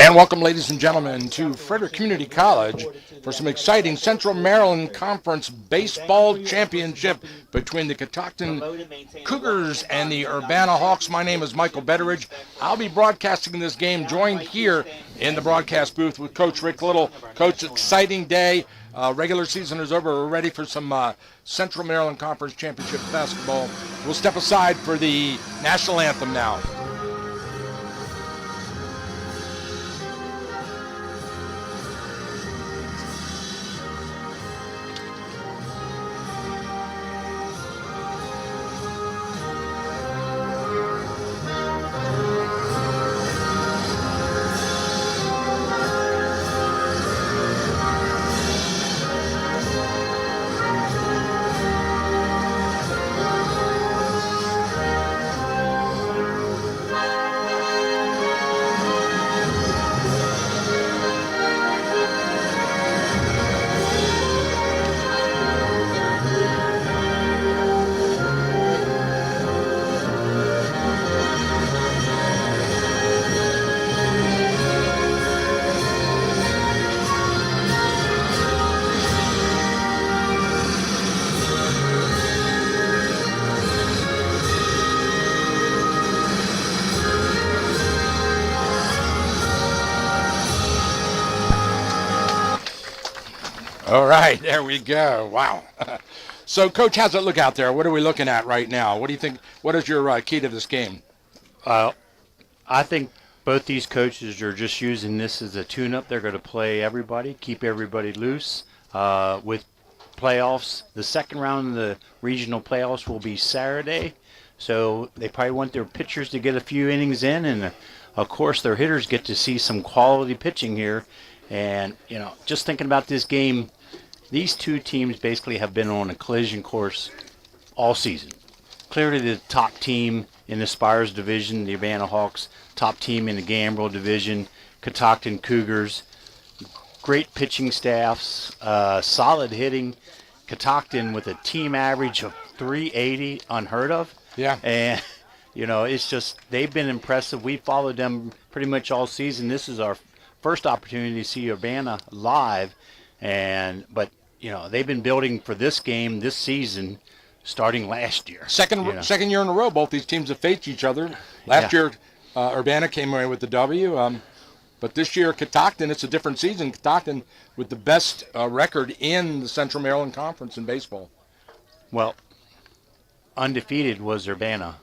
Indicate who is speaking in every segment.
Speaker 1: And welcome, ladies and gentlemen, to Frederick Community College for some exciting Central Maryland Conference Baseball Championship between the Catoctin Cougars and the Urbana Hawks. My name is Michael Betteridge. I'll be broadcasting this game, joined here in the broadcast booth with Coach Rick Little. Coach, exciting day. Regular season is over. We're ready for some Central Maryland Conference Championship basketball. We'll step aside for the national anthem now. All right, there we go. Wow. So, Coach, how's it look out there? What are we looking at right now? What do you think? What is your key to this game?
Speaker 2: I think both these coaches are just using this as a tune-up. They're going to play everybody, keep everybody loose. With playoffs, the second round of the regional playoffs will be Saturday. So they probably want their pitchers to get a few innings in, and of course their hitters get to see some quality pitching here. And, you know, just thinking about this game, these two teams basically have been on a collision course all season. Clearly the top team in the Spires division, the Urbana Hawks, top team in the Gambrel division, Catoctin Cougars, great pitching staffs, solid hitting. Catoctin with a team average of 380, unheard of.
Speaker 1: Yeah.
Speaker 2: And, you know, it's just, they've been impressive. We followed them pretty much all season. This is our first opportunity to see Urbana live, but you know they've been building for this game this season, starting last year.
Speaker 1: Second year in a row, both these teams have faced each other. Last year, Urbana came away with the W, but this year, Catoctin, it's a different season. Catoctin with the best record in the Central Maryland Conference in baseball.
Speaker 2: Well, undefeated was Urbana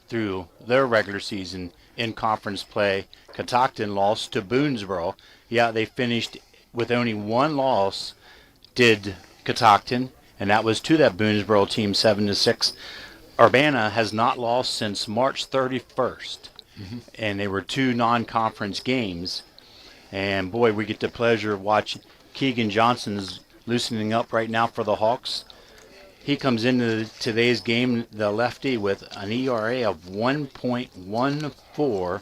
Speaker 2: through their regular season in conference play. Catoctin lost to Boonesboro. Yeah, they finished with only one loss, did Catoctin, and that was to that Boonesboro team 7-6. Urbana has not lost since March 31st, and they were two non-conference games. And boy, we get the pleasure of watching Keegan Johnson's loosening up right now for the Hawks. He comes into today's game, the lefty, with an ERA of 1.14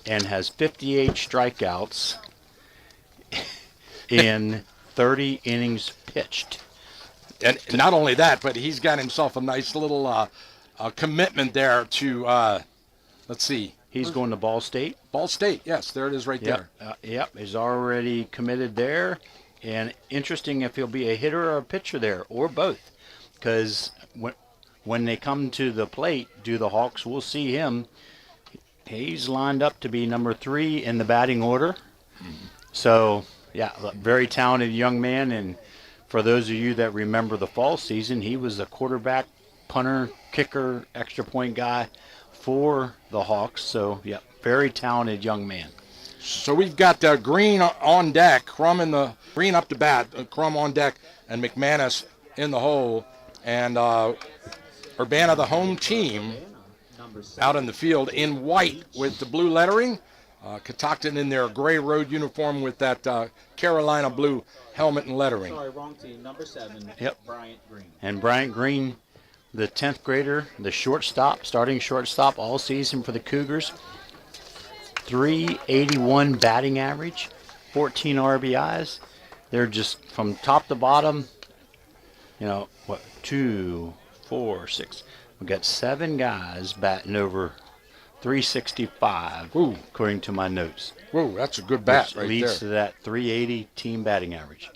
Speaker 2: and has 58 strikeouts in 30 innings pitched.
Speaker 1: And not only that, but he's got himself a nice little commitment there to, let's see.
Speaker 2: He's going to Ball State.
Speaker 1: Ball State, yes, there it is right there.
Speaker 2: Yep, he's already committed there. And interesting if he'll be a hitter or a pitcher there, or both. Because when they come to the plate, the Hawks, we'll see him. He's lined up to be number 3 in the batting order. So, yeah, very talented young man. And for those of you that remember the fall season, he was a quarterback, punter, kicker, extra point guy for the Hawks. So, yeah, very talented young man.
Speaker 1: So we've got Green on deck, Crum in the Green up to bat, Crum on deck, and McManus in the hole. And Urbana, the home team, out in the field in white with the blue lettering. Catoctin in their gray road uniform with that Carolina blue helmet and lettering.
Speaker 3: Sorry, wrong team. Number 7, Bryant Green.
Speaker 2: And Bryant Green, the 10th grader, the shortstop, starting shortstop all season for the Cougars. 381 batting average, 14 RBIs. They're just from top to bottom, you know, 2, 4, 6. We've got 7 guys batting over 365,
Speaker 1: Ooh.
Speaker 2: according to my notes.
Speaker 1: Whoa, that's a good bat
Speaker 2: Which
Speaker 1: right
Speaker 2: leads
Speaker 1: there.
Speaker 2: to that 380 team batting average.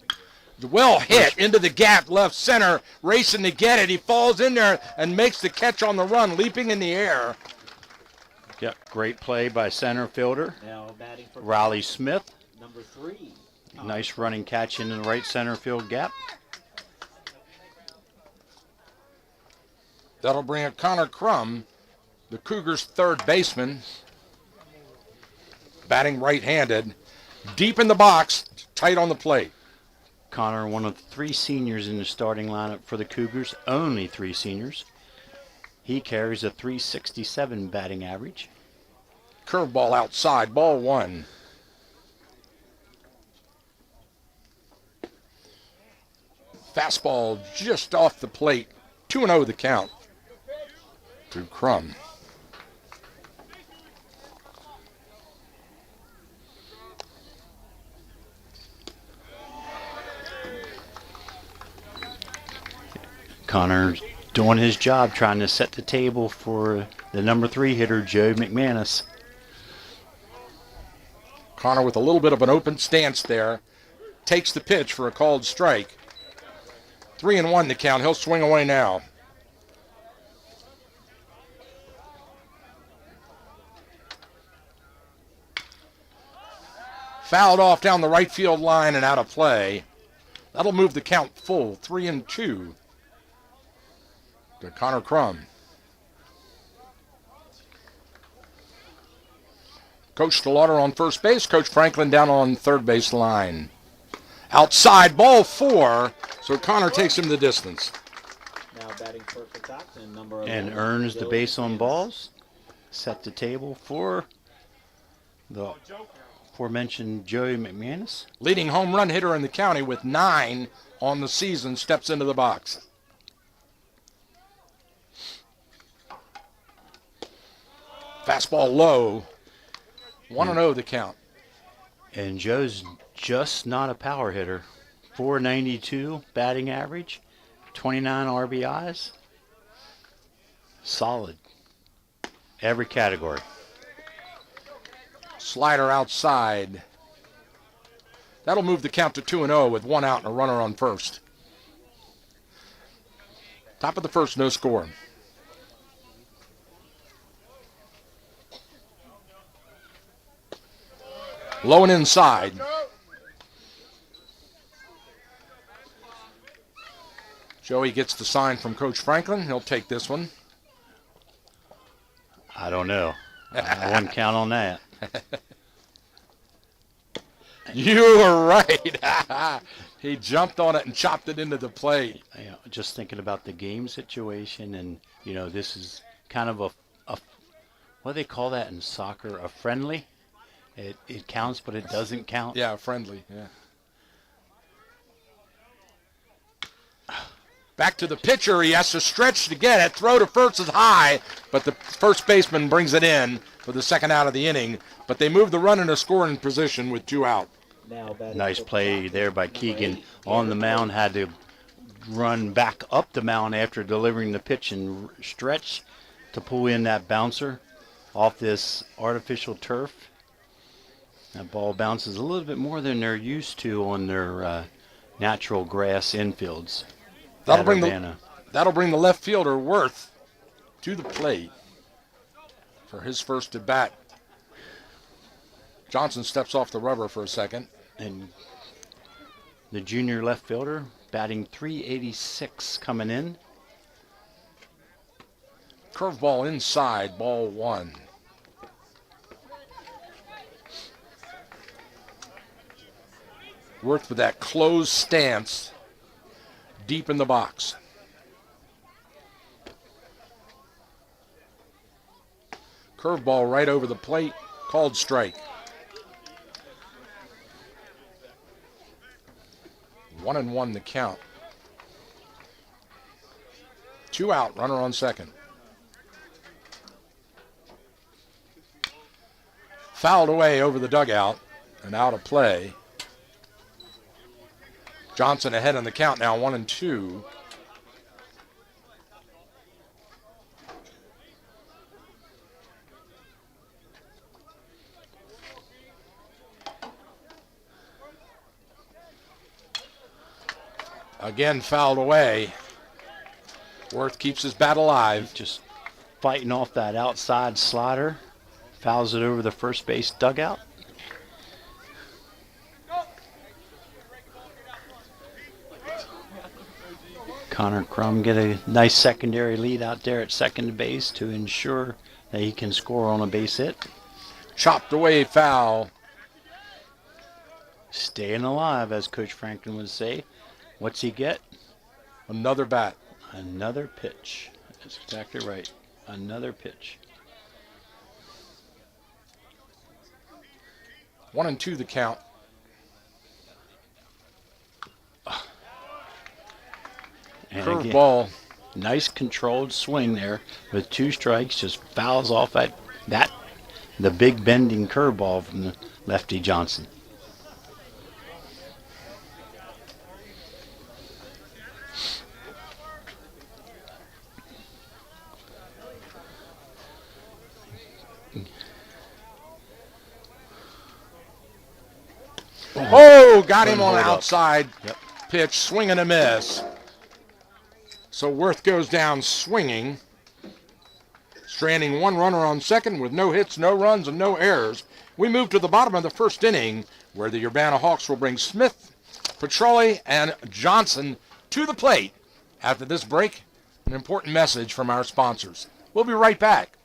Speaker 1: Well hit into the gap, left center, racing to get it. He falls in there and makes the catch on the run, leaping in the air.
Speaker 2: Yep, great play by center fielder
Speaker 3: Now batting for
Speaker 2: Raleigh Smith.
Speaker 3: number 3.
Speaker 2: Nice running catch into the right center field gap.
Speaker 1: That'll bring up Connor Crum, the Cougars' third baseman, batting right-handed, deep in the box, tight on the plate.
Speaker 2: Connor, one of 3 seniors in the starting lineup for the Cougars, only 3 seniors. He carries a 367 batting average.
Speaker 1: Curveball outside, ball 1. Fastball just off the plate, 2-0 the count to Crum.
Speaker 2: Connor doing his job, trying to set the table for the number 3 hitter, Joe McManus.
Speaker 1: Connor with a little bit of an open stance there, takes the pitch for a called strike. 3-1 the count. He'll swing away now. Fouled off down the right field line and out of play. That'll move the count full, 3-2 to Connor Crum. Coach Delauder on first base. Coach Franklin down on third base line. Outside, ball 4. So Connor takes him the distance.
Speaker 3: Now batting for Catoctin, number 11.
Speaker 2: And earns the
Speaker 3: Joe
Speaker 2: base on
Speaker 3: McManus.
Speaker 2: balls. Set the table for the aforementioned Joey McManus.
Speaker 1: Leading home run hitter in the county with 9 on the season steps into the box. Fastball low. 1-0 the count.
Speaker 2: And Joe's just not a power hitter. 492 batting average, 29 RBIs. Solid. Every category.
Speaker 1: Slider outside. That'll move the count to 2-0 with 1 out and a runner on first. Top of the first, no score. Low and inside. Joey gets the sign from Coach Franklin. He'll take this one.
Speaker 2: I don't know. I wouldn't count on that.
Speaker 1: You were right. He jumped on it and chopped it into the plate.
Speaker 2: You know, just thinking about the game situation, and this is kind of a what do they call that in soccer? A friendly. It counts, but it doesn't count.
Speaker 1: Yeah, friendly. Yeah. Back to the pitcher. He has to stretch to get it. Throw to first is high, but the first baseman brings it in for the second out of the inning. But they move the run in a scoring position with 2 out.
Speaker 3: Now batting
Speaker 2: Nice
Speaker 3: for
Speaker 2: play
Speaker 3: Catoctin,
Speaker 2: there by
Speaker 3: number
Speaker 2: Keegan
Speaker 3: 8,
Speaker 2: on the
Speaker 3: Garrett
Speaker 2: mound.
Speaker 3: Cole.
Speaker 2: Had to run back up the mound after delivering the pitch and stretch to pull in that bouncer off this artificial turf. That ball bounces a little bit more than they're used to on their natural grass infields.
Speaker 1: That'll
Speaker 2: at
Speaker 1: bring
Speaker 2: Urbana.
Speaker 1: That'll bring the left fielder Worth to the plate for his first at bat. Johnson steps off the rubber for a second.
Speaker 2: And the junior left fielder batting 386 coming in.
Speaker 1: Curveball inside, ball 1. Worth with that closed stance deep in the box. Curveball right over the plate, called strike. 1-1 the count. 2 out, runner on second. Fouled away over the dugout and out of play. Johnson ahead on the count now, 1-2. Again fouled away. Worth keeps his bat alive.
Speaker 2: Just fighting off that outside slider. Fouls it over the first base dugout. Connor Crum get a nice secondary lead out there at second base to ensure that he can score on a base hit.
Speaker 1: Chopped away foul.
Speaker 2: Staying alive, as Coach Franklin would say. What's he get?
Speaker 1: Another bat.
Speaker 2: Another pitch. That's exactly right. Another pitch.
Speaker 1: 1-2 the count.
Speaker 2: And
Speaker 1: Curveball.
Speaker 2: Nice controlled swing there with 2 strikes. Just fouls off at that. The big bending curveball from the lefty Johnson.
Speaker 1: Oh, got him on the
Speaker 2: Hold up.
Speaker 1: outside
Speaker 2: Yep.
Speaker 1: pitch. Swing and a miss. So Worth goes down swinging. Stranding 1 runner on second with no hits, no runs, and no errors. We move to the bottom of the first inning where the Urbana Hawks will bring Smith, Petroli, and Johnson to the plate. After this break, an important message from our sponsors. We'll be right back.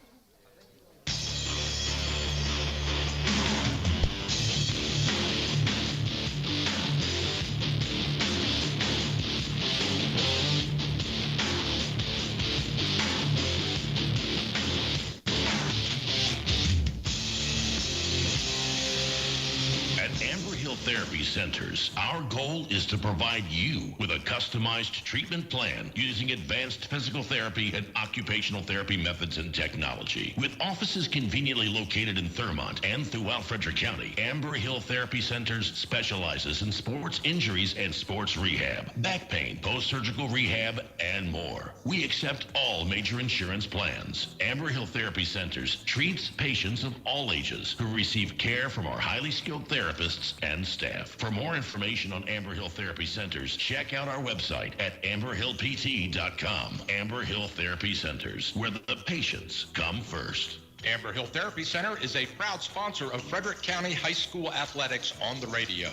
Speaker 4: Therapy Centers. Our goal is to provide you with a customized treatment plan using advanced physical therapy and occupational therapy methods and technology. With offices conveniently located in Thurmont and throughout Frederick County, Amber Hill Therapy Centers specializes in sports injuries and sports rehab, back pain, post-surgical rehab, and more. We accept all major insurance plans. Amber Hill Therapy Centers treats patients of all ages who receive care from our highly skilled therapists and staff. For more information on Amber Hill Therapy Centers, check out our website at amberhillpt.com. Amber Hill Therapy Centers, where the patients come first.
Speaker 5: Amber Hill Therapy Center is a proud sponsor of Frederick County High School athletics on the radio.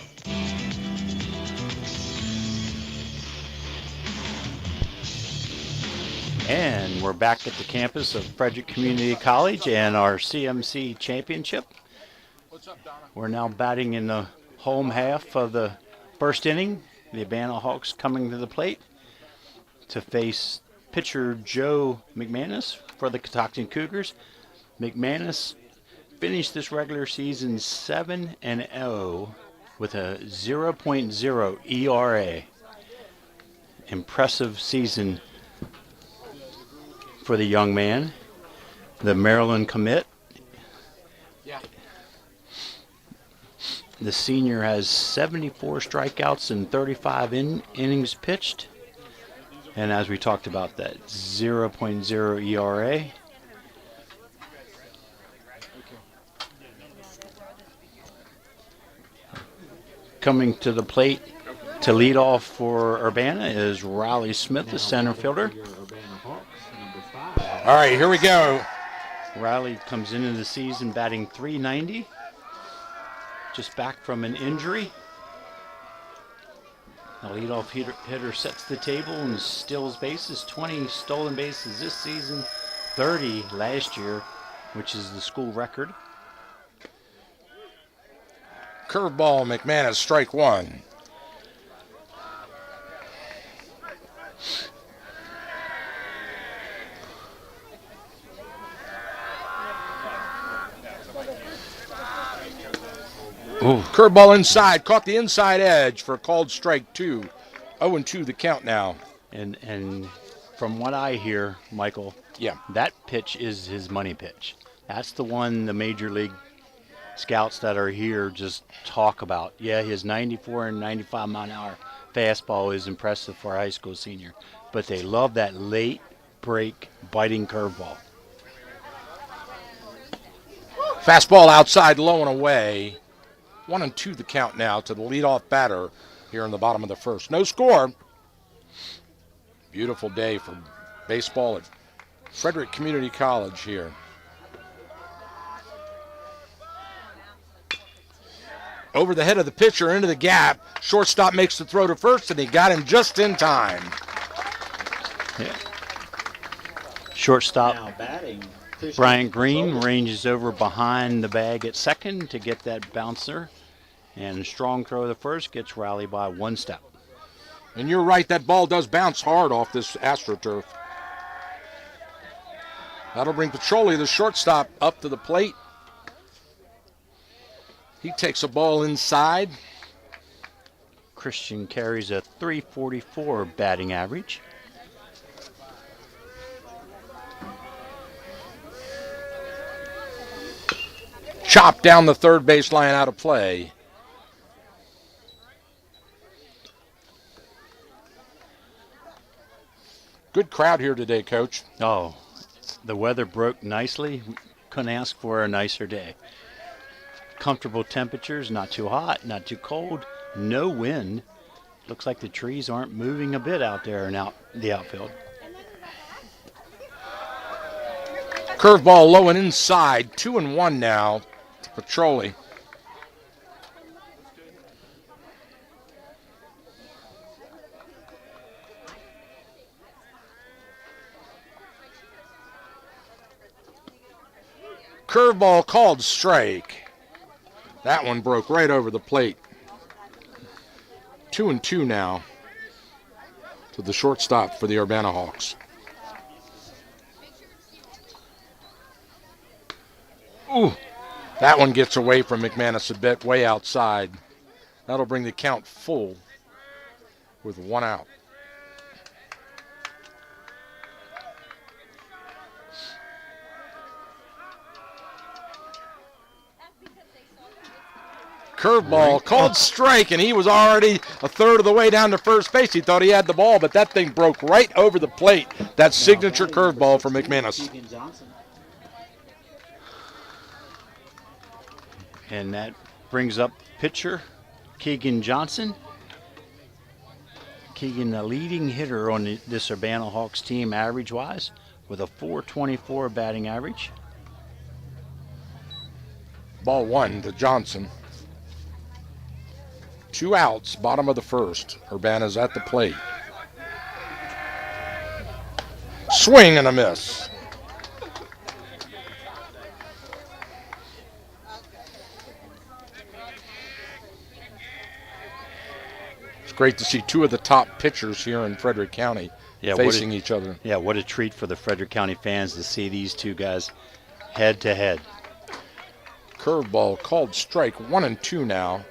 Speaker 2: And we're back at the campus of Frederick Community College and our CMC championship. We're now batting in the home half of the first inning. The Urbana Hawks coming to the plate to face pitcher Joe McManus for the Catoctin Cougars. McManus finished this regular season 7-0 with a 0.0 ERA. Impressive season for the young man. The Maryland commit. The senior has 74 strikeouts and 35 innings pitched. And as we talked about, that 0.0 ERA. Coming to the plate to lead off for Urbana is Riley Smith, the center fielder.
Speaker 1: All right, here we go.
Speaker 2: Riley comes into the season batting .390. Just back from an injury. The leadoff hitter sets the table and steals bases. 20 stolen bases this season, 30 last year, which is the school record.
Speaker 1: Curveball, McManus, strike 1.
Speaker 2: Ooh.
Speaker 1: Curveball inside, caught the inside edge for a called strike 2. 0-2 the count now.
Speaker 2: And from what I hear, Michael,
Speaker 1: Yeah.
Speaker 2: that pitch is his money pitch. That's the one the major league scouts that are here just talk about. Yeah, his 94 and 95 mile an hour fastball is impressive for a high school senior, but they love that late break biting curveball.
Speaker 1: Fastball outside, low and away. 1-2 the count now to the leadoff batter here in the bottom of the first. No score. Beautiful day for baseball at Frederick Community College here. Over the head of the pitcher into the gap. Shortstop makes the throw to first, and he got him just in time.
Speaker 2: Yeah. Shortstop
Speaker 3: Now batting,
Speaker 2: Bryant Green ranges over behind the bag at second to get that bouncer. And strong throw to first, gets rallied by one step.
Speaker 1: And you're right, that ball does bounce hard off this AstroTurf. That'll bring Petroli, the shortstop, up to the plate. He takes a ball inside.
Speaker 2: Christian carries a .344 batting average.
Speaker 1: Chopped down the third base line, out of play. Good crowd here today, Coach.
Speaker 2: Oh, the weather broke nicely. Couldn't ask for a nicer day. Comfortable temperatures, not too hot, not too cold, no wind. Looks like the trees aren't moving a bit out there in the outfield.
Speaker 1: Curveball low and inside. 2-1 now to Petroli. Curveball called strike. That one broke right over the plate. 2-2 now to the shortstop for the Urbana Hawks. Ooh, that one gets away from McManus a bit, way outside. That'll bring the count full with one out. Curveball called strike, and he was already a third of the way down to first base. He thought he had the ball, but that thing broke right over the plate. That signature curveball for McManus.
Speaker 2: And that brings up pitcher Keegan Johnson. Keegan, the leading hitter on this Urbana Hawks team average-wise, with a .424 batting average.
Speaker 1: Ball one to Johnson. 2 outs, bottom of the first. Urbana's at the plate. Swing and a miss. It's great to see two of the top pitchers here in Frederick County facing each other.
Speaker 2: Yeah, what a treat for the Frederick County fans to see these two guys head to head.
Speaker 1: Curveball called strike. 1-2 now.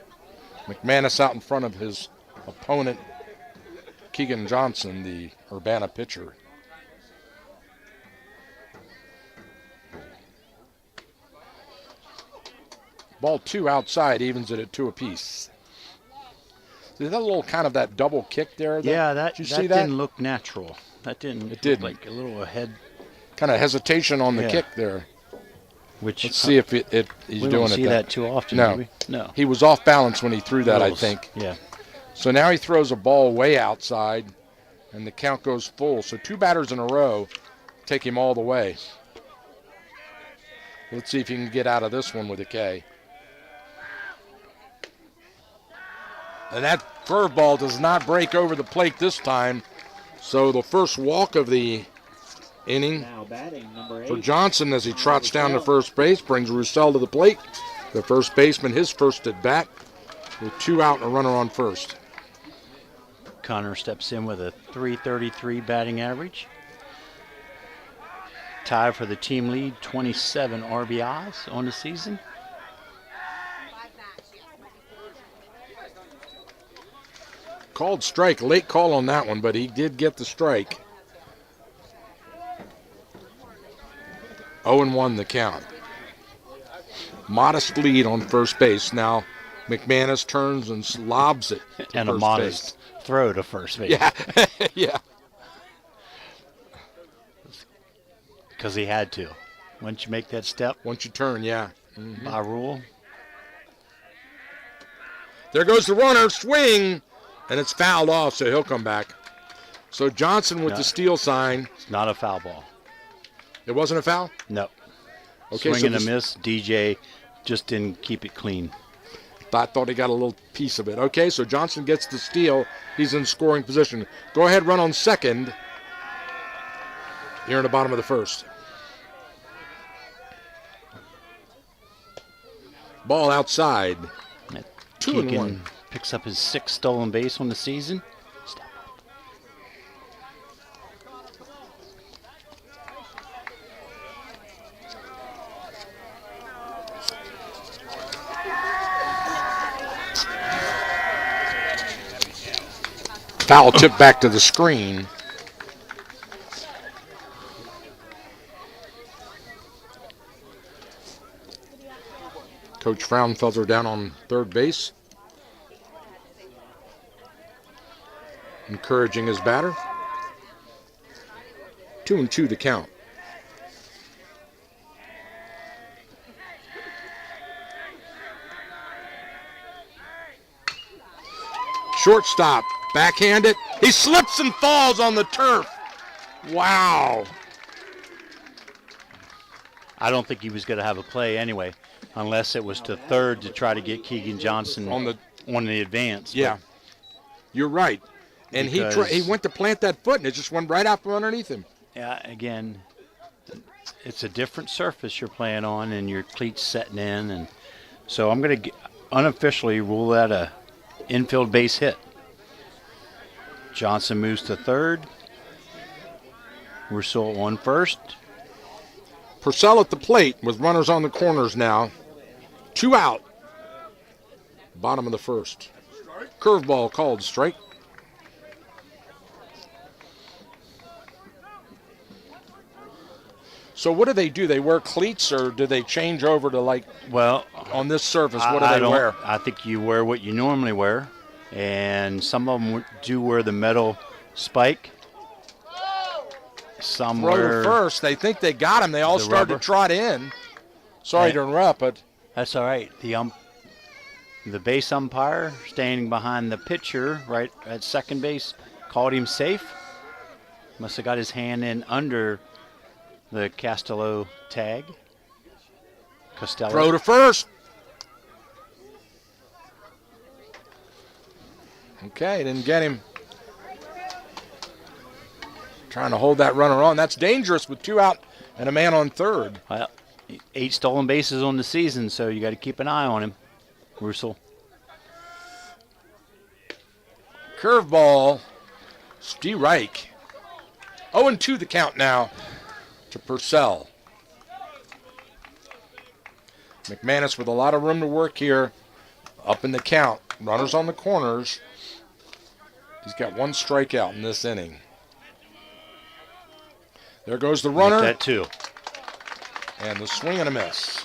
Speaker 1: McManus out in front of his opponent, Keegan Johnson, the Urbana pitcher. Ball 2 outside, evens it at 2 apiece. See that little kind of that double kick there?
Speaker 2: That
Speaker 1: did you see that?
Speaker 2: didn't look natural. That didn't.
Speaker 1: It didn't.
Speaker 2: Look like a little ahead.
Speaker 1: Kind of hesitation on the kick there.
Speaker 2: Which
Speaker 1: Let's see if he's
Speaker 2: we
Speaker 1: doing
Speaker 2: don't
Speaker 1: it.
Speaker 2: see that too often.
Speaker 1: No.
Speaker 2: Do we? No.
Speaker 1: He was off balance when he threw that, I
Speaker 2: Close.
Speaker 1: think.
Speaker 2: Yeah.
Speaker 1: So now he throws a ball way outside, and the count goes full. So 2 batters in a row take him all the way. Let's see if he can get out of this one with a K. And that curveball does not break over the plate this time. So the first walk of the inning
Speaker 3: Now batting, number 8.
Speaker 1: for Johnson as he trots down to first base, brings Roussel to the plate. The first baseman, his first at bat, with 2 out and a runner on first.
Speaker 2: Connor steps in with a .333 batting average. Tied for the team lead, 27 RBIs on the season.
Speaker 1: Called strike, late call on that one, but he did get the strike. 0-1 the count. Modest lead on first base. Now McManus turns and lobs it to
Speaker 2: And a
Speaker 1: first
Speaker 2: modest throw to first base.
Speaker 1: base. Yeah, yeah.
Speaker 2: Because he had to. Once you make that step
Speaker 1: Once you turn, yeah.
Speaker 2: by rule.
Speaker 1: There goes the runner, swing, and it's fouled off, so he'll come back. So Johnson with
Speaker 2: No.
Speaker 1: the steal sign.
Speaker 2: It's not a foul ball.
Speaker 1: It wasn't a foul?
Speaker 2: No.
Speaker 1: Okay,
Speaker 2: Swing
Speaker 1: so
Speaker 2: and a
Speaker 1: this-
Speaker 2: miss. DJ just didn't keep it clean.
Speaker 1: I thought he got a little piece of it. Okay, so Johnson gets the steal. He's in scoring position. Go ahead, run on second. Here in the bottom of the first. Ball outside. 2-1.
Speaker 2: Keegan picks up his 6th stolen base on the season.
Speaker 1: Foul tip back to the screen. Coach Fraunfelter down on third base. Encouraging his batter. 2-2 to count. Shortstop, backhand it. He slips and falls on the turf. Wow.
Speaker 2: I don't think he was going to have a play anyway, unless it was to third to try to get Keegan Johnson
Speaker 1: On the
Speaker 2: advance.
Speaker 1: Yeah, you're right. And he
Speaker 2: Because-
Speaker 1: went to plant that foot, and it just went right out from underneath him.
Speaker 2: Yeah, again, it's a different surface you're playing on, and your cleats setting in, and so I'm going to unofficially rule that a infield base hit. Johnson moves to third. We're still on first.
Speaker 1: Purcell at the plate with runners on the corners now. 2 out. Bottom of the first. Curveball called strike. So what do? They wear cleats, or do they change over to, like,
Speaker 2: Well,
Speaker 1: on this surface, what do
Speaker 2: I
Speaker 1: they
Speaker 2: don't-
Speaker 1: wear?
Speaker 2: I think you wear what you normally wear, and some of them do wear the metal spike. Some
Speaker 1: Throw
Speaker 2: wear.
Speaker 1: to first. They think they got him. They all
Speaker 2: The
Speaker 1: start
Speaker 2: rubber.
Speaker 1: to trot in. Sorry
Speaker 2: Hey.
Speaker 1: to interrupt, but
Speaker 2: That's all right. The base umpire standing behind the pitcher right at second base called him safe. Must have got his hand in under the Costello tag. Costello.
Speaker 1: throw to first. Okay, didn't get him. Trying to hold that runner on. That's dangerous with 2 out and a man on third.
Speaker 2: Well, 8 stolen bases on the season, so you got to keep an eye on him, Russell.
Speaker 1: Curveball. Steve Reich. 0-2 the count now to Purcell. McManus with a lot of room to work here. Up in the count. Runners on the corners. He's got 1 strikeout in this inning. There goes the runner.
Speaker 2: Make that 2.
Speaker 1: And the swing and a miss.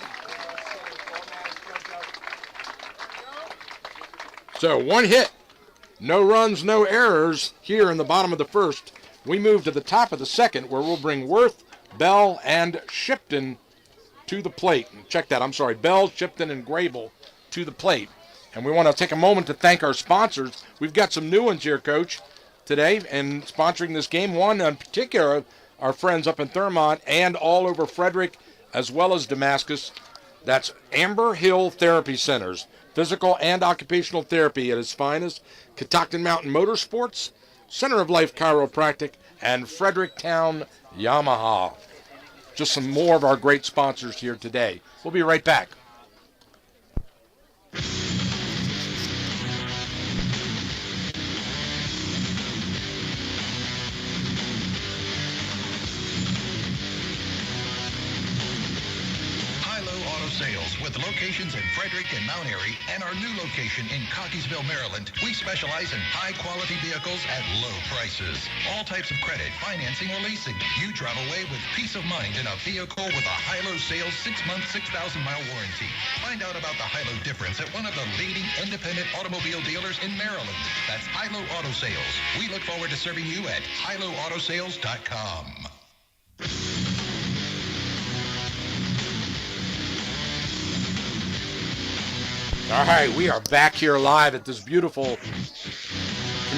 Speaker 1: So 1 hit, no runs, no errors here in the bottom of the first. We move to the top of the second, where we'll bring Worth, Bell, and Shipton to the plate. Check that, I'm sorry, Bell, Shipton, and Grable to the plate. And we want to take a moment to thank our sponsors. We've got some new ones here, Coach, today, and sponsoring this game. One in particular, our friends up in Thurmont and all over Frederick, as well as Damascus. That's Amber Hill Therapy Centers, physical and occupational therapy at its finest. Catoctin Mountain Motorsports, Center of Life Chiropractic, and Fredericktown Yamaha. Just some more of our great sponsors here today. We'll be right back.
Speaker 6: Sales with locations in Frederick and Mount Airy and our new location in Cockeysville, Maryland. We specialize in high-quality vehicles at low prices. All types of credit, financing, or leasing. You drive away with peace of mind in a vehicle with a Hilo Sales 6-month, 6,000-mile warranty. Find out about the Hilo difference at one of the leading independent automobile dealers in Maryland. That's Hilo Auto Sales. We look forward to serving you at HiloAutoSales.com.
Speaker 1: All right, we are back here live at this beautiful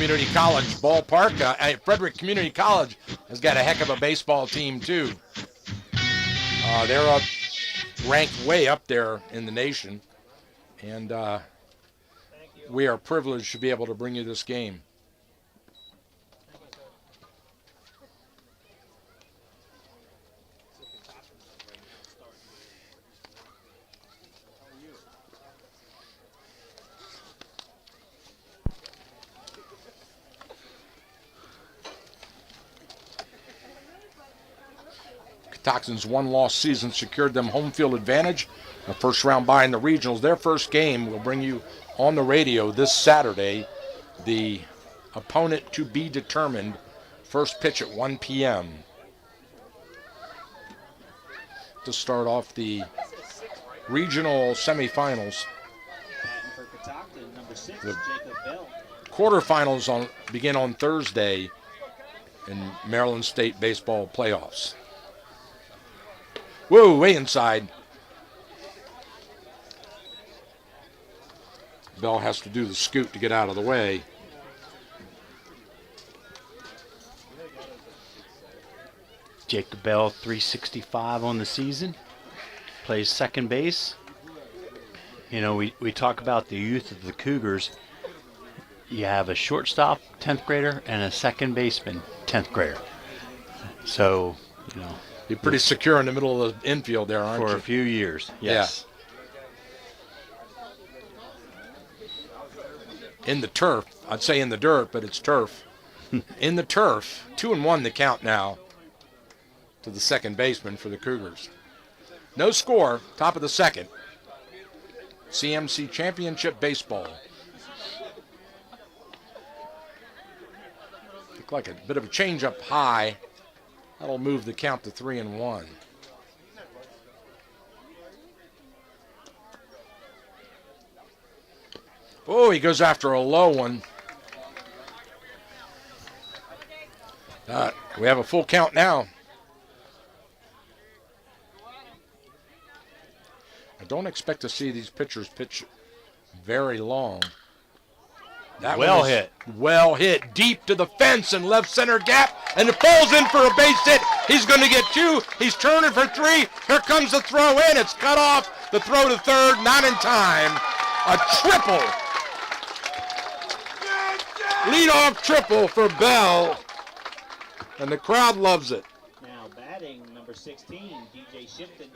Speaker 1: Community College ballpark. Frederick Community College has got a heck of a baseball team, too. They're ranked way up there in the nation. And we are privileged to be able to bring you this game. Toxins' one-loss season secured them home field advantage. A first-round bye in the regionals. Their first game will bring you on the radio this Saturday. The opponent to be determined. First pitch at 1 p.m. to start off the regional semifinals.
Speaker 3: Batting for Catoctin, number 6,
Speaker 1: The-
Speaker 3: Jacob Bell.
Speaker 1: Quarterfinals begin on Thursday in Maryland State baseball playoffs. Whoa, way inside. Bell has to do the scoot to get out of the way.
Speaker 2: Jacob Bell, 365 on the season. Plays second base. You know, we talk about the youth of the Cougars. You have a shortstop, 10th grader, and a second baseman, 10th grader. So, you know,
Speaker 1: You're pretty secure in the middle of the infield there, aren't
Speaker 2: for
Speaker 1: you?
Speaker 2: a few years, yes.
Speaker 1: In the turf. I'd say in the dirt, but it's turf. In the turf. 2-1 the count now to the second baseman for the Cougars. No score. Top of the second. CMC Championship Baseball. Look like a bit of a change-up high. That'll move the count to 3-1. Oh, he goes after a low one. We have a full count now. I don't expect to see these pitchers pitch very long. That
Speaker 2: Well
Speaker 1: one is
Speaker 2: hit.
Speaker 1: Well hit. Deep to the fence and left center gap. And it falls in for a base hit. He's going to get 2. He's turning for 3. Here comes the throw in. It's cut off. The throw to third. Not in time. A triple. Leadoff triple for Bell. And the crowd loves it.
Speaker 3: Now batting, number 16, DJ Shipton.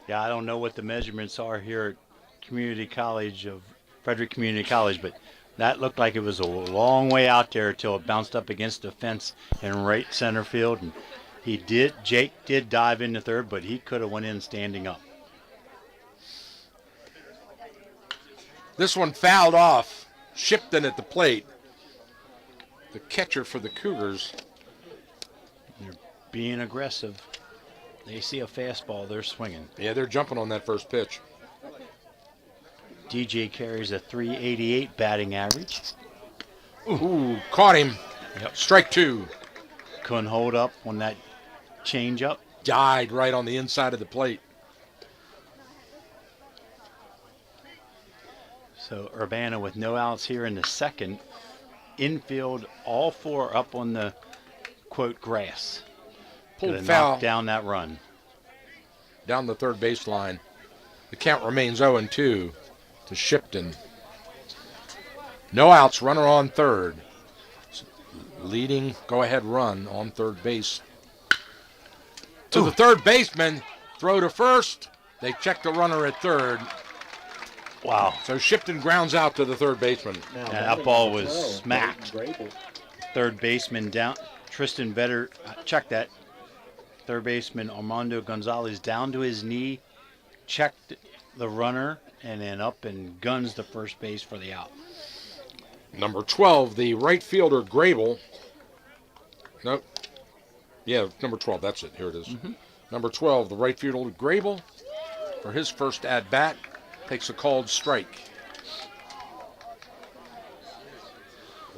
Speaker 2: Yeah, I don't know what the measurements are here at Community College of Frederick Community College, but that looked like it was a long way out there until it bounced up against the fence in right center field. And Jake did dive into third, but he could have went in standing up.
Speaker 1: This one fouled off. Shipton at the plate. The catcher for the Cougars.
Speaker 2: They're being aggressive. They see a fastball, they're swinging.
Speaker 1: Yeah, they're jumping on that first pitch.
Speaker 2: DJ carries a 388 batting average.
Speaker 1: Ooh, caught him.
Speaker 2: Yep.
Speaker 1: Strike 2.
Speaker 2: Couldn't hold up on that changeup.
Speaker 1: Died right on the inside of the plate.
Speaker 2: So Urbana with no outs here in the second. Infield, all 4 up on the, quote, grass.
Speaker 1: Pulled
Speaker 2: Gonna
Speaker 1: foul
Speaker 2: knock down that run.
Speaker 1: down the third baseline. The count remains 0-2 to Shipton. No outs, runner on third. Leading go-ahead run on third base. To the third baseman, throw to first. They check the runner at third.
Speaker 2: Wow.
Speaker 1: So Shipton grounds out to the third baseman.
Speaker 3: Now
Speaker 2: that
Speaker 3: batting,
Speaker 2: ball
Speaker 3: number
Speaker 2: was
Speaker 3: 12,
Speaker 2: smacked.
Speaker 3: Grable.
Speaker 2: Third baseman down. Tristan Vetter, check that. Third baseman Armando Gonzalez down to his knee, checked the runner, and then up and guns the first base for the out.
Speaker 1: Number 12, the right fielder Grable. Nope. Yeah, number 12, that's it. Here it is. Number 12, the right fielder Grable, for his first at-bat, takes a called strike.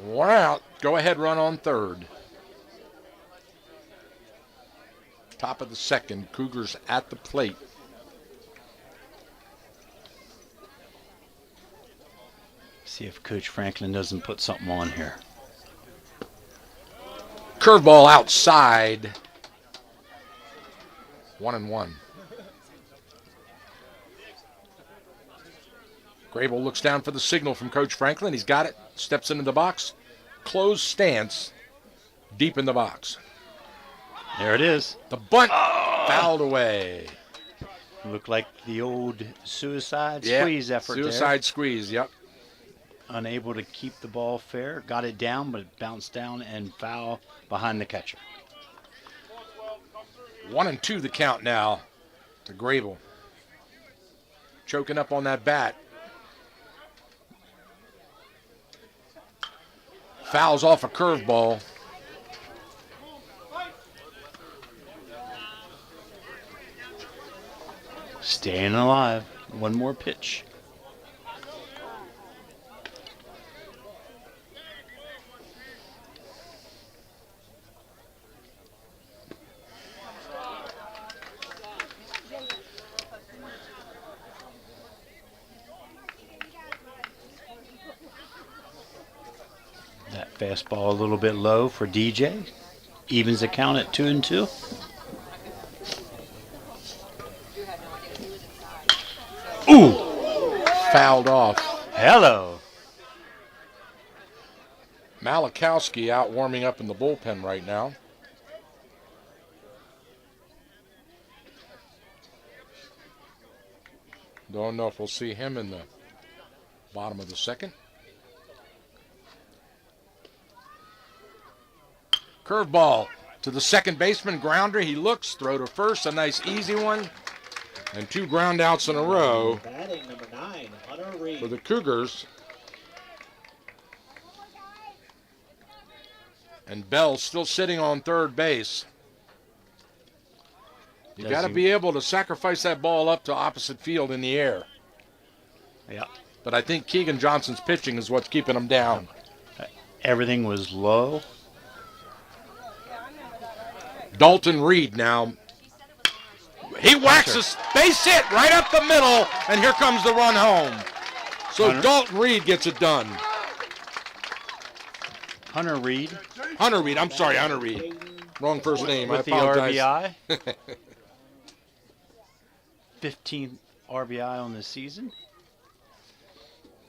Speaker 1: 1 out, go-ahead run on third. Top of the second, Cougars at the plate.
Speaker 2: See if Coach Franklin doesn't put something on here.
Speaker 1: Curveball outside. 1-1. Grable looks down for the signal from Coach Franklin. He's got it. Steps into the box. Closed stance. Deep in the box.
Speaker 2: There it is.
Speaker 1: The bunt fouled away.
Speaker 2: Looked like the old suicide squeeze effort
Speaker 1: Suicide squeeze, yep.
Speaker 2: there. Unable to keep the ball fair. Got it down, but it bounced down and foul behind the catcher.
Speaker 1: 1-2 the count now to Grable. Choking up on that bat. Fouls off a curveball.
Speaker 2: Staying alive. One more pitch. That fastball a little bit low for DJ. Evens the count at 2-2. Ooh!
Speaker 1: Fouled off.
Speaker 2: Hello.
Speaker 1: Malachowski out warming up in the bullpen right now. Don't know if we'll see him in the bottom of the second. Curveball to the second baseman, grounder. He looks, throw to first, a nice easy one. And 2 ground outs in a row
Speaker 3: Batting number 9, Hunter Reed.
Speaker 1: for the Cougars. And Bell still sitting on third base. You got to be able to sacrifice that ball up to opposite field in the air.
Speaker 2: Yeah.
Speaker 1: But I think Keegan Johnson's pitching is what's keeping him down.
Speaker 2: Everything was low.
Speaker 1: Dalton Reed now. He whacks a base hit right up the middle, and here comes the run home. So Dalton Reed gets it done.
Speaker 2: Hunter Reed
Speaker 1: I'm sorry, Hunter Reed. Wrong first name.
Speaker 2: with
Speaker 1: I
Speaker 2: the
Speaker 1: apologize.
Speaker 2: RBI. 15th RBI on the season.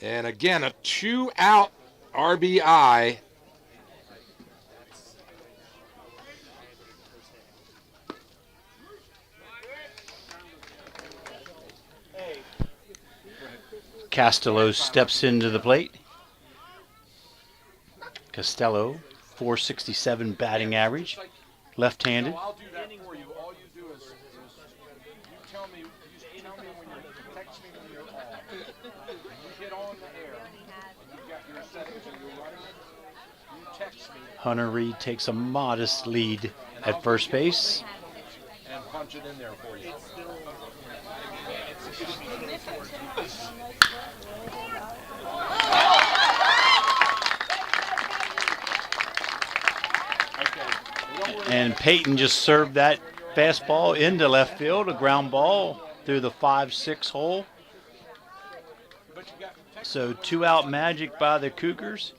Speaker 1: And again, a 2-out RBI.
Speaker 2: Castello steps into the plate. Costello, 467 batting average, left-handed.
Speaker 1: I'll do that for you. All you do is you tell me when you text me when you're on. You get on the air. You've got your settings and you're running it. You text me
Speaker 2: Hunter Reed takes a modest lead at first base.
Speaker 1: and punch it in there for you.
Speaker 2: And Peyton just served that fastball into left field, a ground ball through the 5-6 hole. So 2-out magic by the Cougars.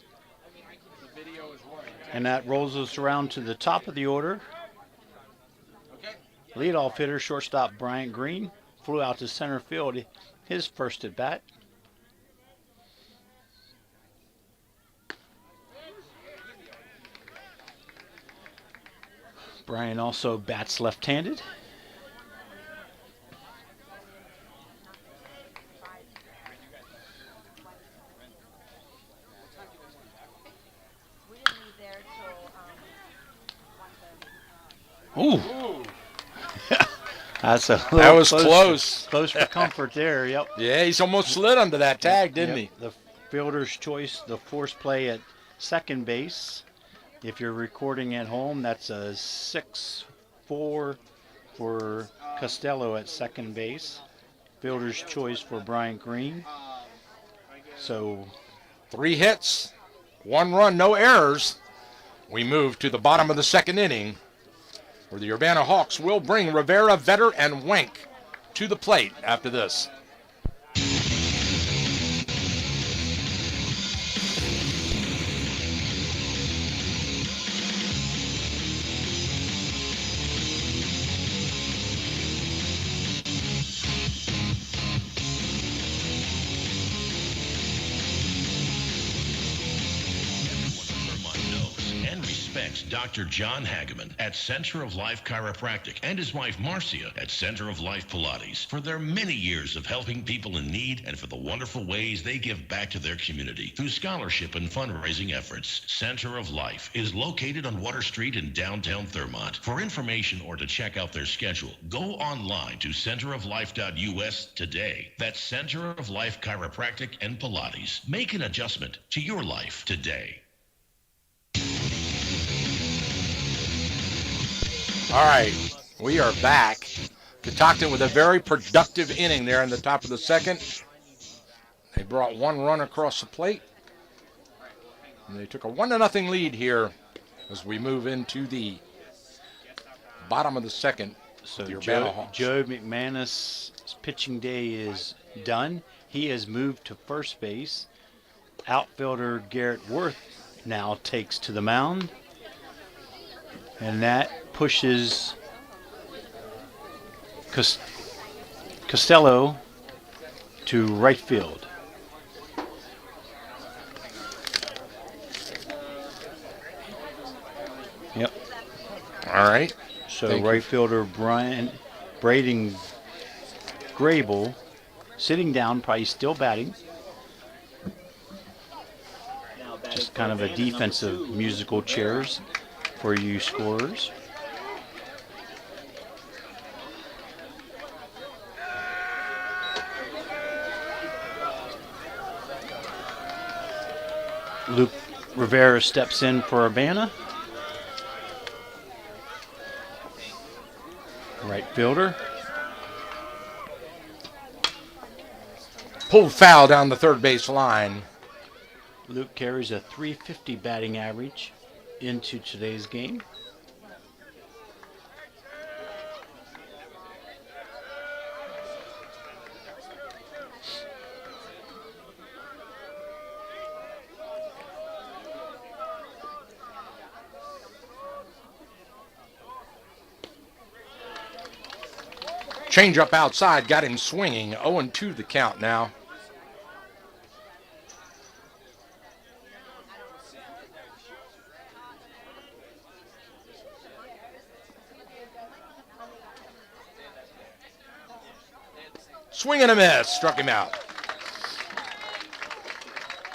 Speaker 2: And that rolls us around to the top of the order. Leadoff hitter, shortstop Bryant Green, flew out to center field, his first at bat. Brian also bats left-handed. Ooh. That
Speaker 1: was close.
Speaker 2: Close for comfort there, yep.
Speaker 1: Yeah, he's almost slid under that tag, didn't he?
Speaker 2: The fielder's choice, the force play at second base. If you're recording at home, that's a 6-4 for Costello at second base. Fielder's choice for Bryant Green. So
Speaker 1: 3 hits, 1 run, no errors. We move to the bottom of the second inning, where the Urbana Hawks will bring Rivera, Vetter, and Wenk to the plate after this.
Speaker 4: Dr. John Hageman at Center of Life Chiropractic and his wife Marcia at Center of Life Pilates for their many years of helping people in need and for the wonderful ways they give back to their community through scholarship and fundraising efforts. Center of Life is located on Water Street in downtown Thurmont. For information or to check out their schedule, go online to centeroflife.us today. That's Center of Life Chiropractic and Pilates. Make an adjustment to your life today.
Speaker 1: All right, we are back. Catoctin with a very productive inning there in the top of the second. They brought one run across the plate. And they took a 1-0 lead here as we move into the bottom of the second.
Speaker 2: So
Speaker 1: The
Speaker 2: Joe
Speaker 1: Urbana Hawks.
Speaker 2: McManus' pitching day is done. He has moved to first base. Outfielder Garrett Worth now takes to the mound. And that pushes Costello to right field. Yep.
Speaker 1: All right.
Speaker 2: So
Speaker 1: Thank you.
Speaker 2: right fielder Braden Grable sitting down, probably still batting.
Speaker 3: Now batting
Speaker 2: Just
Speaker 3: for
Speaker 2: kind of a
Speaker 3: Urbana, number
Speaker 2: defensive
Speaker 3: 2,
Speaker 2: musical
Speaker 3: Rivera.
Speaker 2: chairs for you scorers. Luke Rivera steps in for Urbana. Right fielder.
Speaker 1: Pulled foul down the third base line.
Speaker 2: Luke carries a .350 batting average into today's game.
Speaker 1: Change up outside, got him swinging. 0-2 the count now. Swing and a miss, struck him out.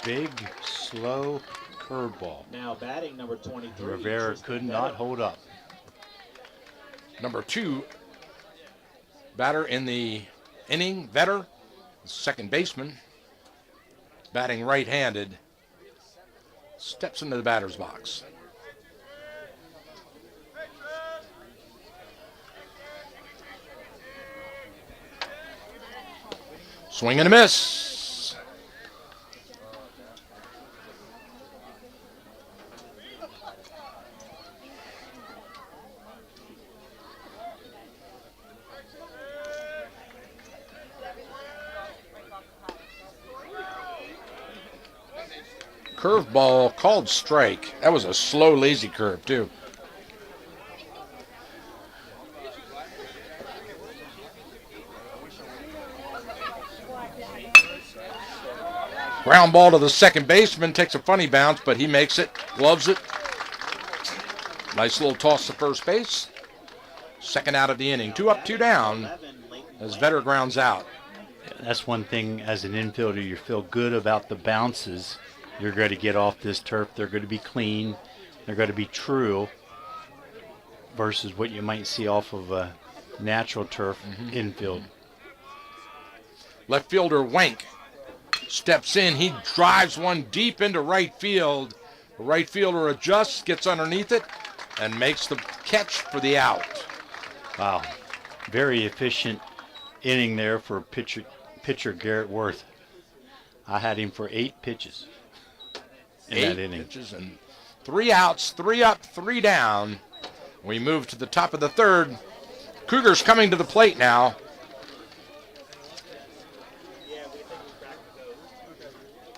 Speaker 2: Big, slow curveball.
Speaker 3: Now batting number 23.
Speaker 2: Rivera
Speaker 3: Tristan
Speaker 2: could
Speaker 3: Vetter.
Speaker 2: not hold up.
Speaker 1: Number 2 batter in the inning, Vetter, second baseman, batting right-handed, steps into the batter's box. Swing and a miss. Curveball called strike. That was a slow, lazy curve, too. Ground ball to the second baseman, takes a funny bounce, but he makes it, gloves it. Nice little toss to first base. Second out of the inning. 2 up, 2 down
Speaker 3: 11, Leighton
Speaker 1: as
Speaker 3: Blank.
Speaker 1: Vetter grounds out.
Speaker 2: That's one thing as an infielder, you feel good about the bounces. You're going to get off this turf. They're going to be clean. They're going to be true versus what you might see off of a natural turf infield.
Speaker 1: Left fielder Wank steps in. He drives one deep into right field. The right fielder adjusts, gets underneath it, and makes the catch for the out.
Speaker 2: Wow. Very efficient inning there for pitcher Garrett Worth. I had him for 8 pitches in
Speaker 1: 8
Speaker 2: that inning.
Speaker 1: pitches and 3 outs, 3 up, 3 down. We move to the top of the third. Cougars coming to the plate now.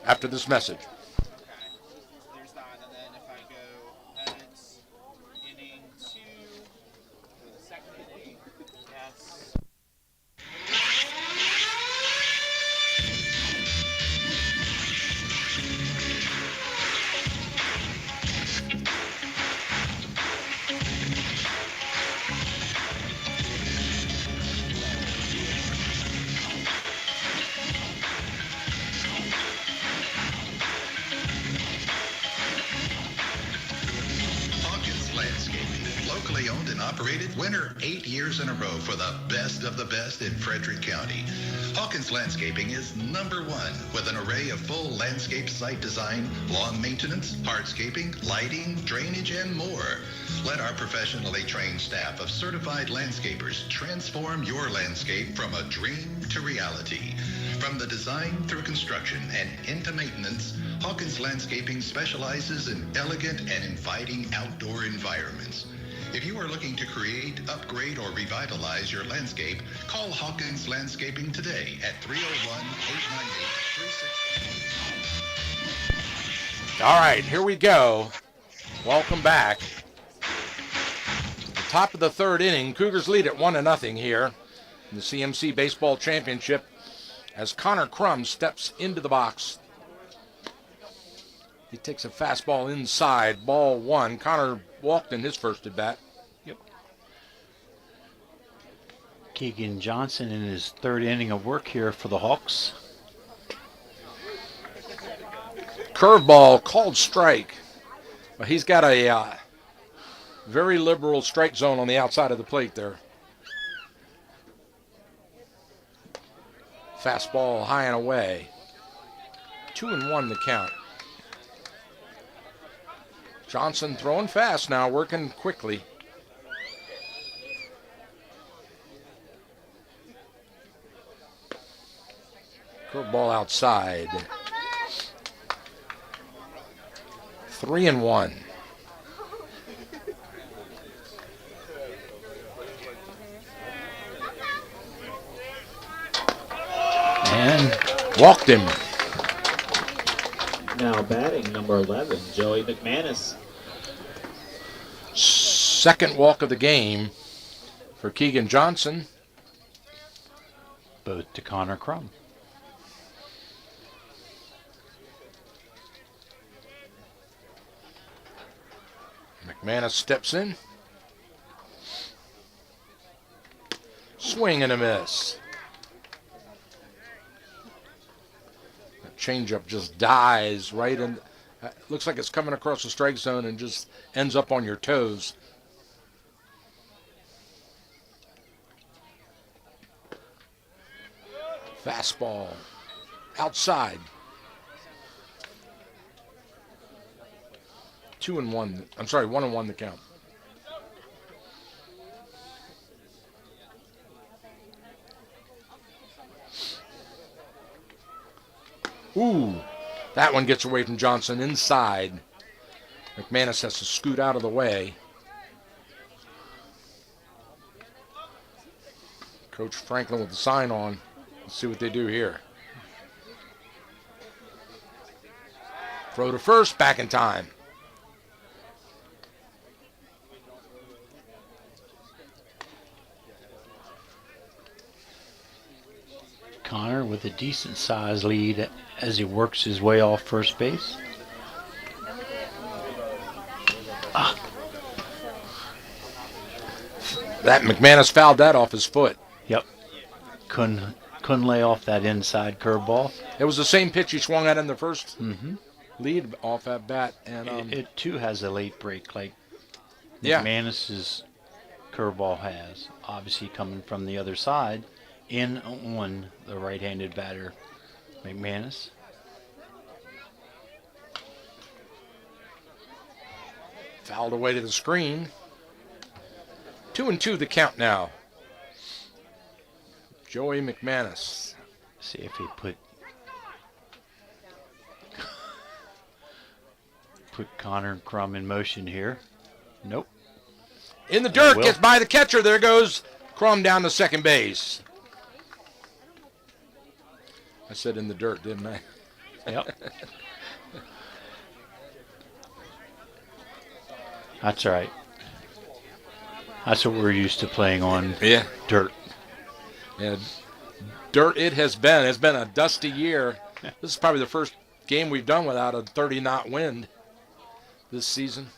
Speaker 1: After this message.
Speaker 7: There's that, and then if I go heads, inning 2, for the second inning, yes.
Speaker 6: locally owned and operated, winner 8 years in a row for the best of the best in Frederick County. Hawkins Landscaping is number one with an array of full landscape site design, lawn maintenance, hardscaping, lighting, drainage, and more. Let our professionally trained staff of certified landscapers transform your landscape from a dream to reality. From the design through construction and into maintenance, Hawkins Landscaping specializes in elegant and inviting outdoor environments. If you are looking to create, upgrade, or revitalize your landscape, call Hawkins Landscaping today at 301-898-3618.
Speaker 1: All right, here we go. Welcome back. The top of the third inning, Cougars lead at 1-0 here in the CMC Baseball Championship as Connor Crum steps into the box. He takes a fastball inside, ball one. Connor walked in his first at bat.
Speaker 2: Yep. Keegan Johnson in his third inning of work here for the Hawks.
Speaker 1: Curveball called strike. But he's got a very liberal strike zone on the outside of the plate there. Fastball high and away. 2-1 the count. Johnson throwing fast now, working quickly. Curveball outside. 3-1.
Speaker 2: And
Speaker 1: walked him.
Speaker 3: Now batting number 11, Joey McManus.
Speaker 1: Second walk of the game for Keegan Johnson.
Speaker 2: both to Connor Crum.
Speaker 1: McManus steps in. Swing and a miss. That changeup just dies right in. Looks like it's coming across the strike zone and just ends up on your toes. Fastball outside. 2-1. I'm sorry, 1-1 the count. Ooh, that one gets away from Johnson inside. McManus has to scoot out of the way. Coach Franklin with the sign on. Let's see what they do here. Throw to first, back in time.
Speaker 2: Connor with a decent sized lead as he works his way off first base.
Speaker 1: That McManus fouled that off his foot.
Speaker 2: Yep. Couldn't lay off that inside curveball.
Speaker 1: It was the same pitch he swung at in the first lead off that bat. And
Speaker 2: it too has a late break like
Speaker 1: yeah.
Speaker 2: McManus's curveball has. Obviously coming from the other side in on the right-handed batter, McManus.
Speaker 1: Fouled away to the screen. 2-2 the count now. Joey McManus.
Speaker 2: See if he put Connor Crum in motion here. Nope.
Speaker 1: In the dirt, gets by the catcher. There goes Crum down to second base. I said in the dirt, didn't I?
Speaker 2: Yep. That's all right. That's what we're used to playing on.
Speaker 1: Yeah.
Speaker 2: Dirt.
Speaker 1: Yeah. Dirt it has been. It's been a dusty year. This is probably the first game we've done without a 30-knot wind this season.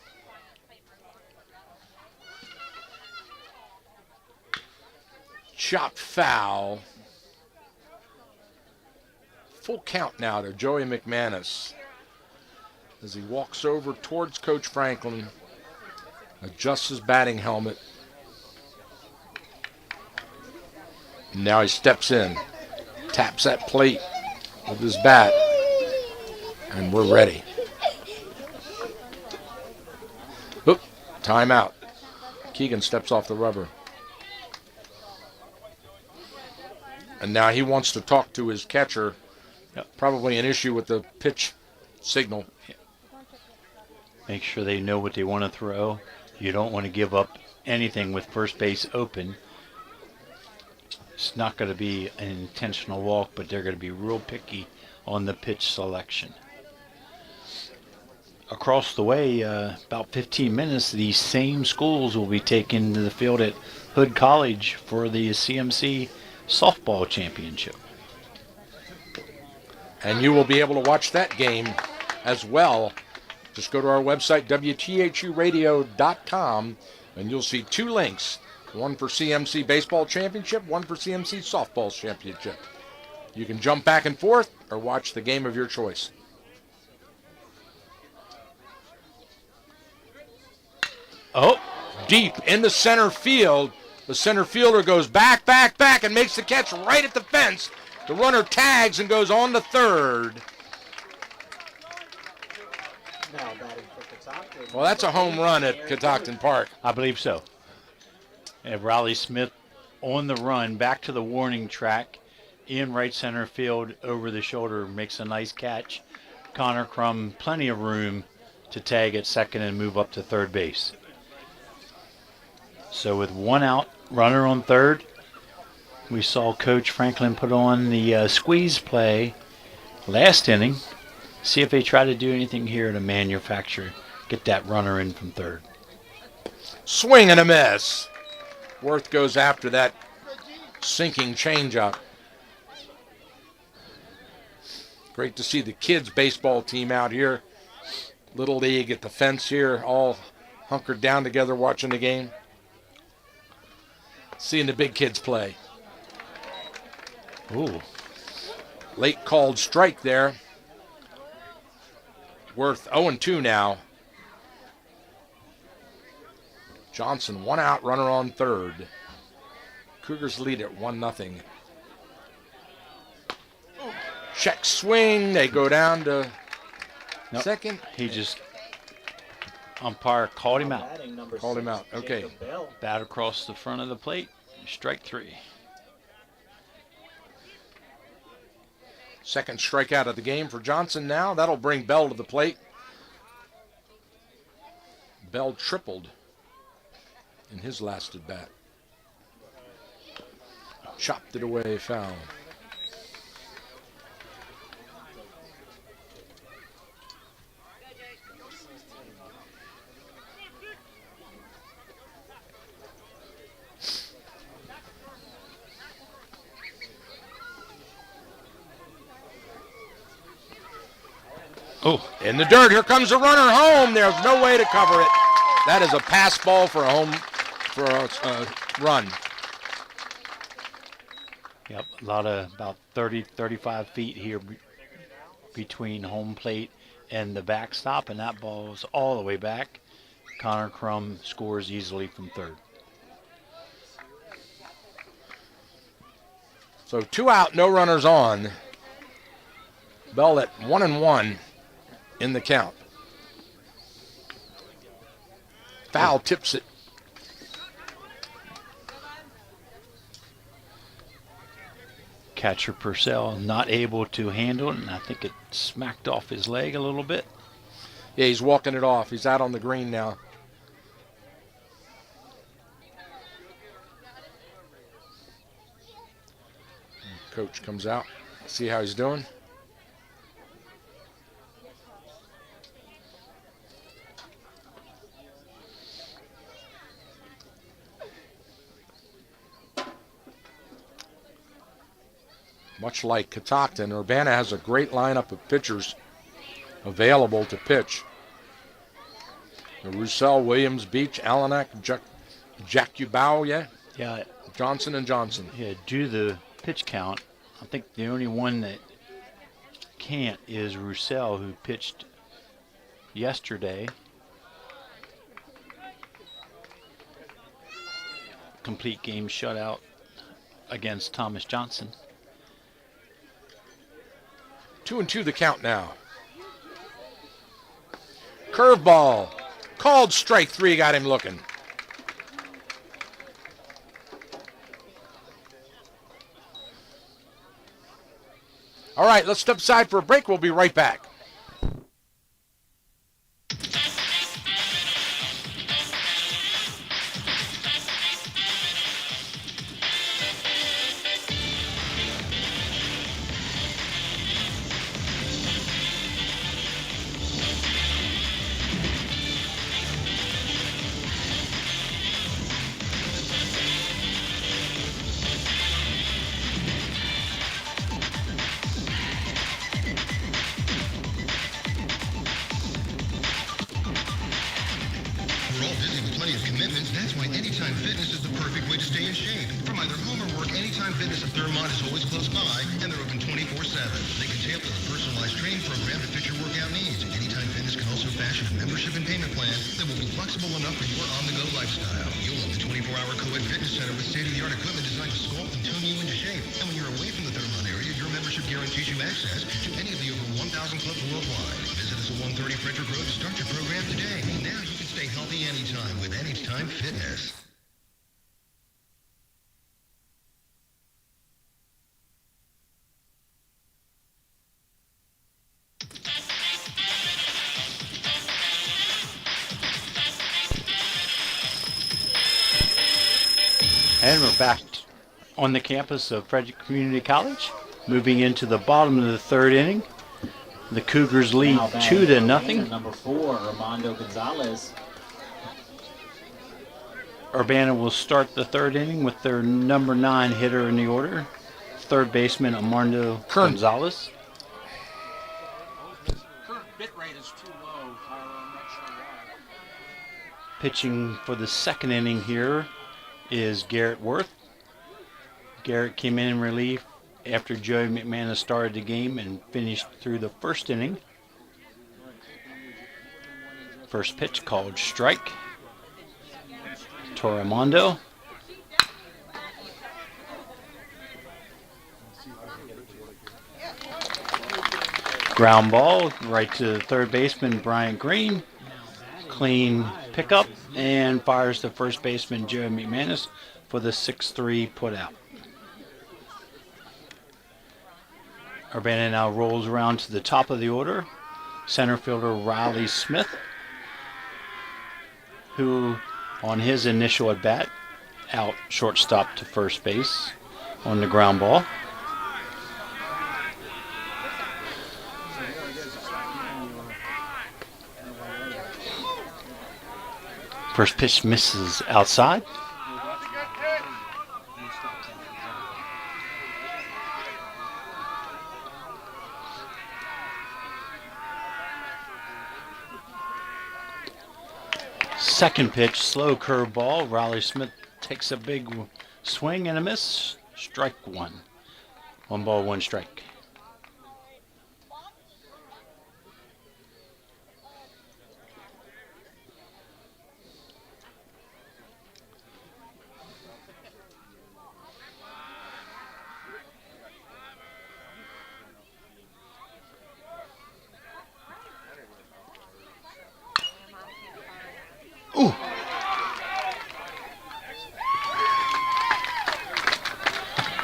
Speaker 1: Chopped foul. Full count now to Joey McManus as he walks over towards Coach Franklin. Adjusts his batting helmet. Now he steps in, taps that plate with his bat, and we're ready. Oop, timeout. Keegan steps off the rubber. And now he wants to talk to his catcher.
Speaker 2: Yep.
Speaker 1: Probably an issue with the pitch signal.
Speaker 2: Make sure they know what they want to throw. You don't want to give up anything with first base open. It's not going to be an intentional walk, but they're going to be real picky on the pitch selection. Across the way, about 15 minutes, these same schools will be taken to the field at Hood College for the CMC softball championship.
Speaker 1: And you will be able to watch that game as well. Just go to our website, WTHUradio.com, and you'll see 2 links. One for CMC Baseball Championship, one for CMC Softball Championship. You can jump back and forth or watch the game of your choice.
Speaker 2: Oh,
Speaker 1: Deep in the center field. The center fielder goes back, back, back, and makes the catch right at the fence. The runner tags and goes on to third.
Speaker 3: Now batting for Catoctin.
Speaker 1: Well, that's a home run at Catoctin Park.
Speaker 2: I believe so. And Riley Smith on the run back to the warning track in right center field over the shoulder makes a nice catch. Connor Crum, plenty of room to tag at second and move up to third base. So with 1 out, runner on third, we saw Coach Franklin put on the squeeze play last inning. See if they try to do anything here to manufacture, get that runner in from third.
Speaker 1: Swing and a miss. Worth goes after that sinking changeup. Great to see the kids' baseball team out here. Little League at the fence here, all hunkered down together watching the game. Seeing the big kids play.
Speaker 2: Ooh.
Speaker 1: Late called strike there. Worth 0-2 now. Johnson 1 out, runner on third. Cougars lead at 1-0. Check swing. They go down to
Speaker 2: Nope.
Speaker 1: second.
Speaker 2: He just, umpire called him out.
Speaker 3: Batting number
Speaker 1: Called him
Speaker 3: 6,
Speaker 1: out. Okay.
Speaker 3: Jacob Bell.
Speaker 2: Bat across the front of the plate. Strike 3.
Speaker 1: Second strikeout of the game for Johnson now. That'll bring Bell to the plate. Bell tripled in his last at bat. Chopped it away, foul.
Speaker 2: Oh,
Speaker 1: In the dirt, here comes the runner home. There's no way to cover it. That is a pass ball for a home, for a run.
Speaker 2: yep. A lot of about 30, 35 feet here between home plate and the backstop, and that ball's all the way back. Connor Crum scores easily from third.
Speaker 1: So 2 out, no runners on. Bell at 1-1 in the count. Foul tips it.
Speaker 2: Catcher Purcell not able to handle it, and I think it smacked off his leg a little bit.
Speaker 1: Yeah, he's walking it off. He's out on the green now. Coach comes out. See how he's doing. Much like Catoctin, Urbana has a great lineup of pitchers available to pitch. Roussel, Williams, Beach, Alanak, Jacubau,
Speaker 2: Yeah,
Speaker 1: Johnson, and Johnson.
Speaker 2: yeah. Due to the pitch count, I think the only one that can't is Roussel, who pitched yesterday. complete game shutout against Thomas Johnson.
Speaker 1: 2-2 the count now. Curveball. Called strike 3, got him looking. All right, let's step aside for a break. We'll be right back.
Speaker 6: We're all busy with plenty of commitments. That's why Anytime Fitness is the perfect way to stay in shape. From either home or work, Anytime Fitness of Thurmont is always close by, and they're open 24/7. They can tailor a personalized training program to fit your workout needs. Anytime Fitness can also fashion a membership and payment plan that will be flexible enough for your on-the-go lifestyle. You'll love the 24-hour co-ed fitness center with state-of-the-art equipment designed to sculpt and tune you into shape. And when you're away from the Thurmont area, your membership guarantees you access to any of the over 1,000 clubs worldwide. Visit us at 130 Frederick Road to start your program today. Now you can stay healthy anytime with Anytime Fitness.
Speaker 2: And we're back on the campus of Frederick Community College, moving into the bottom of the third inning. The Cougars lead
Speaker 3: Now batting
Speaker 2: 2-0.
Speaker 3: Number 4, Armando Gonzalez.
Speaker 2: Urbana will start the third inning with their number 9 hitter in the order, third baseman Armando Gonzalez.
Speaker 1: Current bit rate is too low, Tyler. I'm not sure why.
Speaker 2: Pitching for the second inning here is Garrett Worth. Garrett came in relief after Joey McManus started the game and finished through the first inning. First pitch called strike to Armando. Ground ball right to third baseman Brian Green. Clean pickup and fires to first baseman Joe McManus for the 6-3 putout. Urbana now rolls around to the top of the order. Center fielder Riley Smith, who on his initial at bat out shortstop to first base on the ground ball. First pitch misses outside. Second pitch, slow curveball. Riley Smith takes a big swing and a miss. Strike 1. 1 ball, 1 strike. Ooh.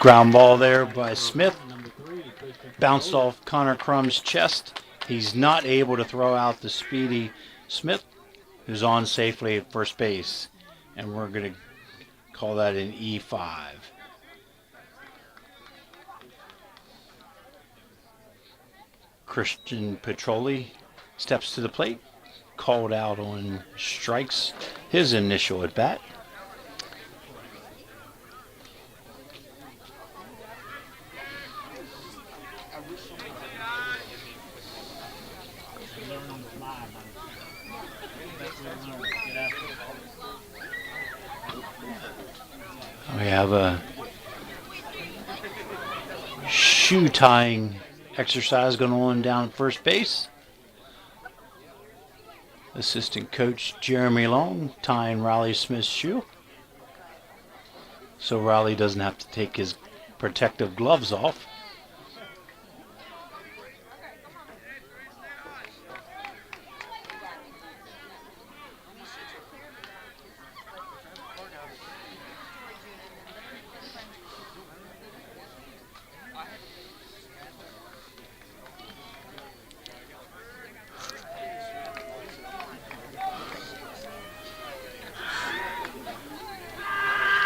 Speaker 2: Ground ball there by Smith. Bounced off Connor Crum's chest. He's not able to throw out the speedy Smith, who's on safely at first base. And we're going to call that an E5. Christian Petroli steps to the plate. Called out on strikes, his initial at bat. We have a shoe tying exercise going on down at first base. Assistant coach Jeremy Long tying Riley Smith's shoe. so Riley doesn't have to take his protective gloves off.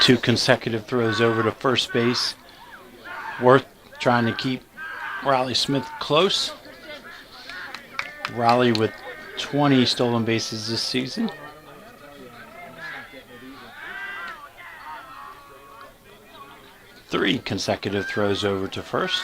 Speaker 2: Two consecutive throws over to first base. Worth trying to keep Riley Smith close. Riley with 20 stolen bases this season. Three consecutive throws over to first.